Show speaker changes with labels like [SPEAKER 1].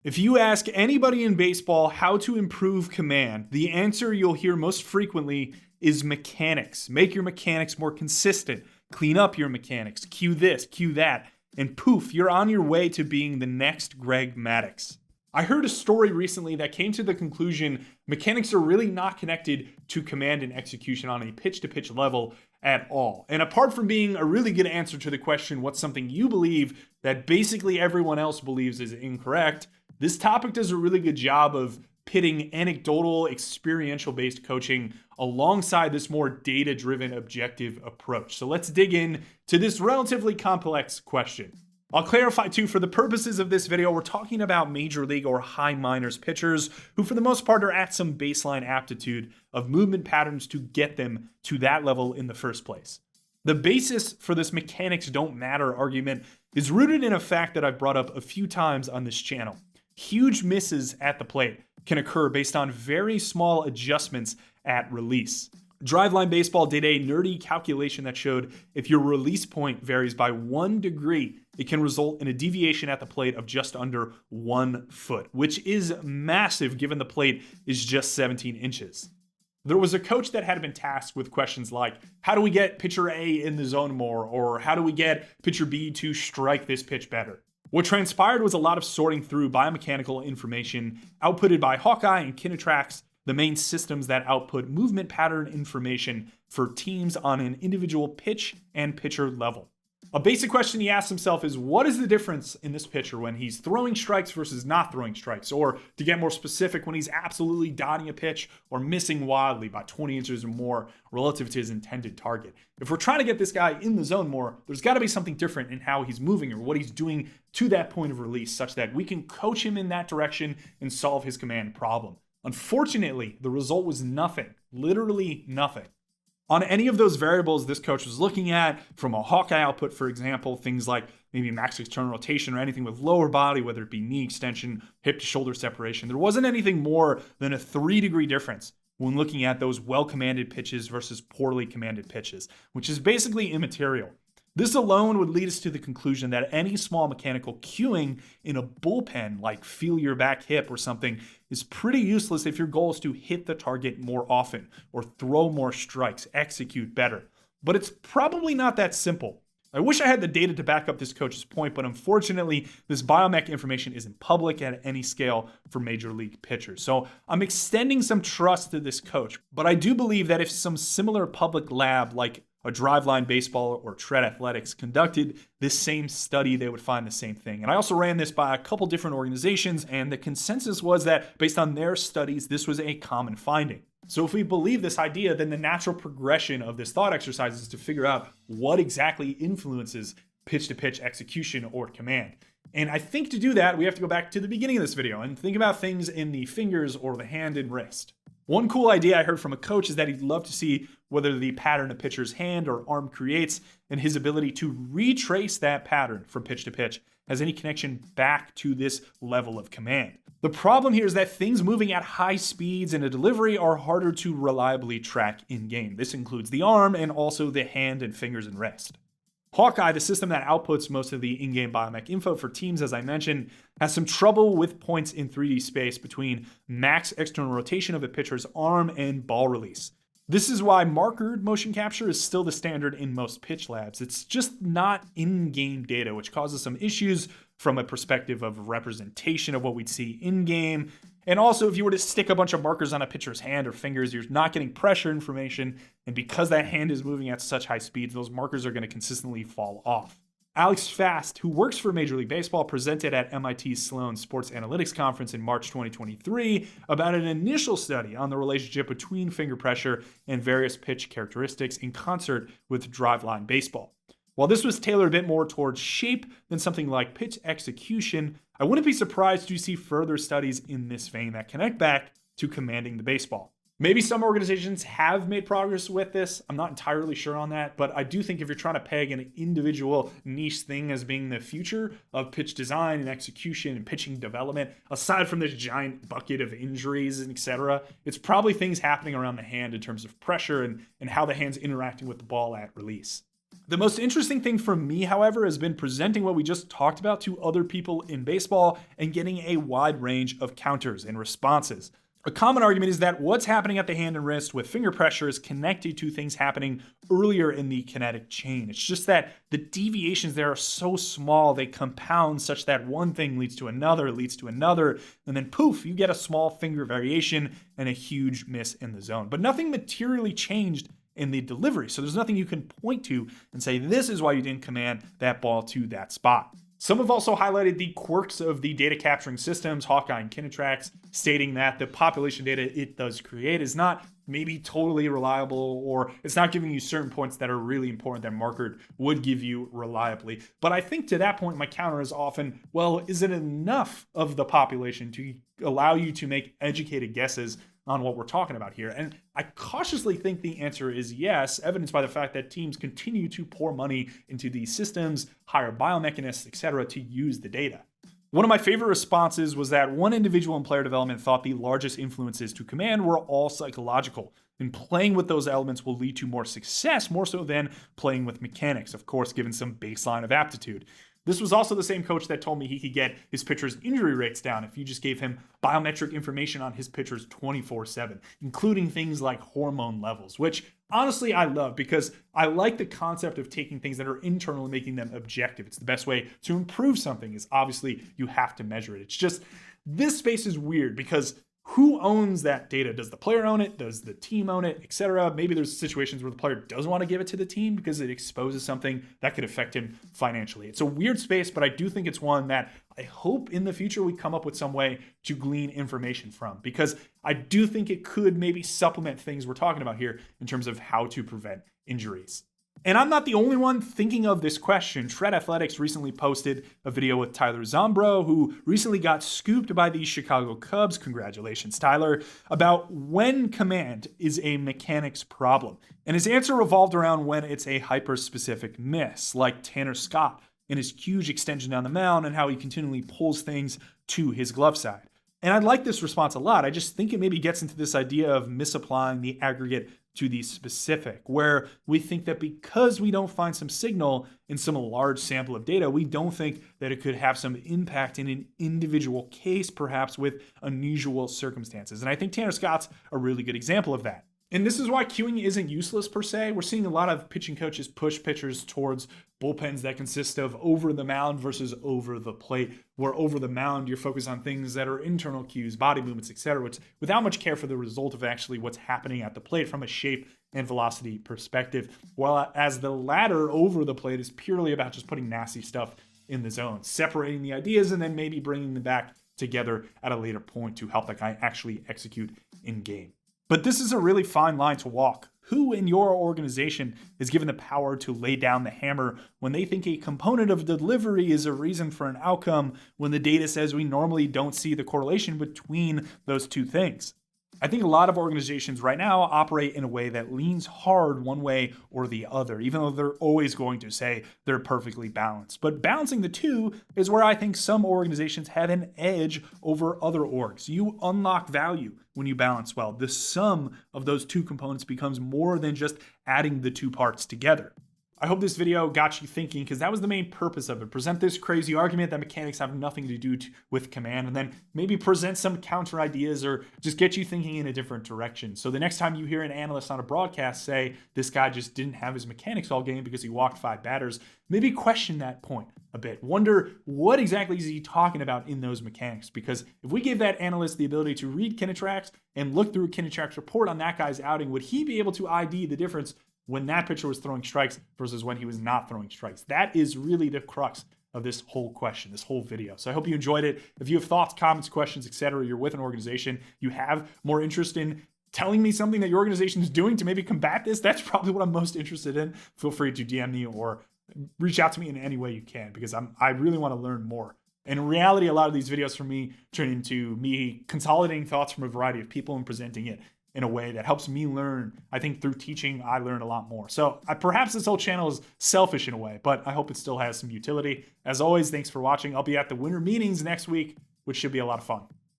[SPEAKER 1] If you ask anybody in baseball how to improve command, the answer you'll hear most frequently is mechanics. Make your mechanics more consistent. Clean up your mechanics. Cue this, cue that. And poof, you're on your way to being the next Greg Maddux. I heard a story recently that came to the conclusion mechanics are really not connected to command and execution on a pitch-to-pitch level at all. And apart from being a really good answer to the question, what's something you believe that basically everyone else believes is incorrect, this topic does a really good job of pitting anecdotal, experiential-based coaching alongside this more data-driven, objective approach. So let's dig in to this relatively complex question. I'll clarify too, for the purposes of this video, we're talking about major league or high minors pitchers who for the most part are at some baseline aptitude of movement patterns to get them to that level in the first place. The basis for this mechanics don't matter argument is rooted in a fact that I've brought up a few times on this channel. Huge misses at the plate can occur based on very small adjustments at release. Driveline Baseball did a nerdy calculation that showed if your release point varies by 1 degree, it can result in a deviation at the plate of just under 1 foot, which is massive given the plate is just 17 inches. There was a coach that had been tasked with questions like, how do we get pitcher A in the zone more? Or how do we get pitcher B to strike this pitch better? What transpired was a lot of sorting through biomechanical information outputted by Hawkeye and Kinetrax, the main systems that output movement pattern information for teams on an individual pitch and pitcher level. A basic question he asked himself is, what is the difference in this pitcher when he's throwing strikes versus not throwing strikes? Or to get more specific, when he's absolutely dotting a pitch or missing wildly by 20 inches or more relative to his intended target. If we're trying to get this guy in the zone more, there's got to be something different in how he's moving or what he's doing to that point of release such that we can coach him in that direction and solve his command problem. Unfortunately, the result was nothing, literally nothing. On any of those variables this coach was looking at, from a Hawkeye output, for example, things like maybe max external rotation or anything with lower body, whether it be knee extension, hip to shoulder separation, there wasn't anything more than a 3-degree difference when looking at those well-commanded pitches versus poorly commanded pitches, which is basically immaterial. This alone would lead us to the conclusion that any small mechanical cueing in a bullpen, like feel your back hip or something, is pretty useless if your goal is to hit the target more often or throw more strikes, execute better. But it's probably not that simple. I wish I had the data to back up this coach's point, but unfortunately, this biomech information isn't public at any scale for major league pitchers. So I'm extending some trust to this coach, but I do believe that if some similar public lab like a Driveline Baseball or Tread Athletics conducted this same study, they would find the same thing. And I also ran this by a couple different organizations, and the consensus was that based on their studies, this was a common finding. So if we believe this idea, then the natural progression of this thought exercise is to figure out what exactly influences pitch-to-pitch execution or command. And I think to do that, we have to go back to the beginning of this video and think about things in the fingers or the hand and wrist. One cool idea I heard from a coach is that he'd love to see whether the pattern a pitcher's hand or arm creates and his ability to retrace that pattern from pitch to pitch has any connection back to this level of command. The problem here is that things moving at high speeds in a delivery are harder to reliably track in-game. This includes the arm and also the hand and fingers and wrist. Hawkeye, the system that outputs most of the in-game biomech info for teams, as I mentioned, has some trouble with points in 3D space between max external rotation of a pitcher's arm and ball release. This is why markered motion capture is still the standard in most pitch labs. It's just not in-game data, which causes some issues from a perspective of representation of what we'd see in-game. And also, if you were to stick a bunch of markers on a pitcher's hand or fingers, you're not getting pressure information. And because that hand is moving at such high speeds, those markers are going to consistently fall off. Alex Fast, who works for Major League Baseball, presented at MIT's Sloan Sports Analytics Conference in March 2023 about an initial study on the relationship between finger pressure and various pitch characteristics in concert with Driveline Baseball. While this was tailored a bit more towards shape than something like pitch execution, I wouldn't be surprised to see further studies in this vein that connect back to commanding the baseball. Maybe some organizations have made progress with this. I'm not entirely sure on that, but I do think if you're trying to peg an individual niche thing as being the future of pitch design and execution and pitching development, aside from this giant bucket of injuries and etc., it's probably things happening around the hand in terms of pressure and how the hand's interacting with the ball at release. The most interesting thing for me, however, has been presenting what we just talked about to other people in baseball and getting a wide range of counters and responses. A common argument is that what's happening at the hand and wrist with finger pressure is connected to things happening earlier in the kinetic chain. It's just that the deviations there are so small, they compound such that one thing leads to another, and then poof, you get a small finger variation and a huge miss in the zone. But nothing materially changed in the delivery, so there's nothing you can point to and say, this is why you didn't command that ball to that spot. Some have also highlighted the quirks of the data capturing systems, Hawkeye and Kinetrax, stating that the population data it does create is not maybe totally reliable, or it's not giving you certain points that are really important that Marker would give you reliably. But I think to that point, my counter is often, well, is it enough of the population to allow you to make educated guesses on what we're talking about here? And I cautiously think the answer is yes, evidenced by the fact that teams continue to pour money into these systems, hire biomechanists, etc., to use the data. One of my favorite responses was that one individual in player development thought the largest influences to command were all psychological, and playing with those elements will lead to more success, more so than playing with mechanics, of course, given some baseline of aptitude. This was also the same coach that told me he could get his pitchers' injury rates down if you just gave him biometric information on his pitchers 24/7, including things like hormone levels, which honestly I love because I like the concept of taking things that are internal and making them objective. It's the best way to improve something is obviously you have to measure it. It's just this space is weird because who owns that data? Does the player own it? Does the team own it, etc.? Maybe there's situations where the player doesn't want to give it to the team because it exposes something that could affect him financially. It's a weird space, but I do think it's one that I hope in the future we come up with some way to glean information from, because I do think it could maybe supplement things we're talking about here in terms of how to prevent injuries. And I'm not the only one thinking of this question. Shred Athletics recently posted a video with Tyler Zombro, who recently got scooped by the Chicago Cubs, congratulations Tyler, about when command is a mechanics problem. And his answer revolved around when it's a hyper-specific miss, like Tanner Scott and his huge extension down the mound and how he continually pulls things to his glove side. And I like this response a lot. I just think it maybe gets into this idea of misapplying the aggregate to the specific, where we think that because we don't find some signal in some large sample of data, we don't think that it could have some impact in an individual case, perhaps with unusual circumstances. And I think Tanner Scott's a really good example of that. And this is why cueing isn't useless per se. We're seeing a lot of pitching coaches push pitchers towards bullpens that consist of over the mound versus over the plate, where over the mound you're focused on things that are internal cues, body movements, etc., without much care for the result of actually what's happening at the plate from a shape and velocity perspective. While as the latter over the plate is purely about just putting nasty stuff in the zone, separating the ideas and then maybe bringing them back together at a later point to help that guy actually execute in game. But this is a really fine line to walk. Who in your organization is given the power to lay down the hammer when they think a component of delivery is a reason for an outcome when the data says we normally don't see the correlation between those two things? I think a lot of organizations right now operate in a way that leans hard one way or the other, even though they're always going to say they're perfectly balanced. But balancing the two is where I think some organizations have an edge over other orgs. You unlock value when you balance well. The sum of those two components becomes more than just adding the two parts together. I hope this video got you thinking, because that was the main purpose of it. Present this crazy argument that mechanics have nothing to do with command, and then maybe present some counter ideas or just get you thinking in a different direction. So the next time you hear an analyst on a broadcast say, this guy just didn't have his mechanics all game because he walked 5 batters, maybe question that point a bit. Wonder what exactly is he talking about in those mechanics? Because if we gave that analyst the ability to read Kinetrax and look through a Kinetrax report on that guy's outing, would he be able to ID the difference when that pitcher was throwing strikes versus when he was not throwing strikes? That is really the crux of this whole question, this whole video. So I hope you enjoyed it. If you have thoughts, comments, questions, etc., you're with an organization, you have more interest in telling me something that your organization is doing to maybe combat this, that's probably what I'm most interested in. Feel free to DM me or reach out to me in any way you can, because I really want to learn more. And in reality, a lot of these videos for me turn into me consolidating thoughts from a variety of people and presenting it in a way that helps me learn. I think through teaching, I learn a lot more. So perhaps this whole channel is selfish in a way, but I hope it still has some utility. As always, thanks for watching. I'll be at the winter meetings next week, which should be a lot of fun.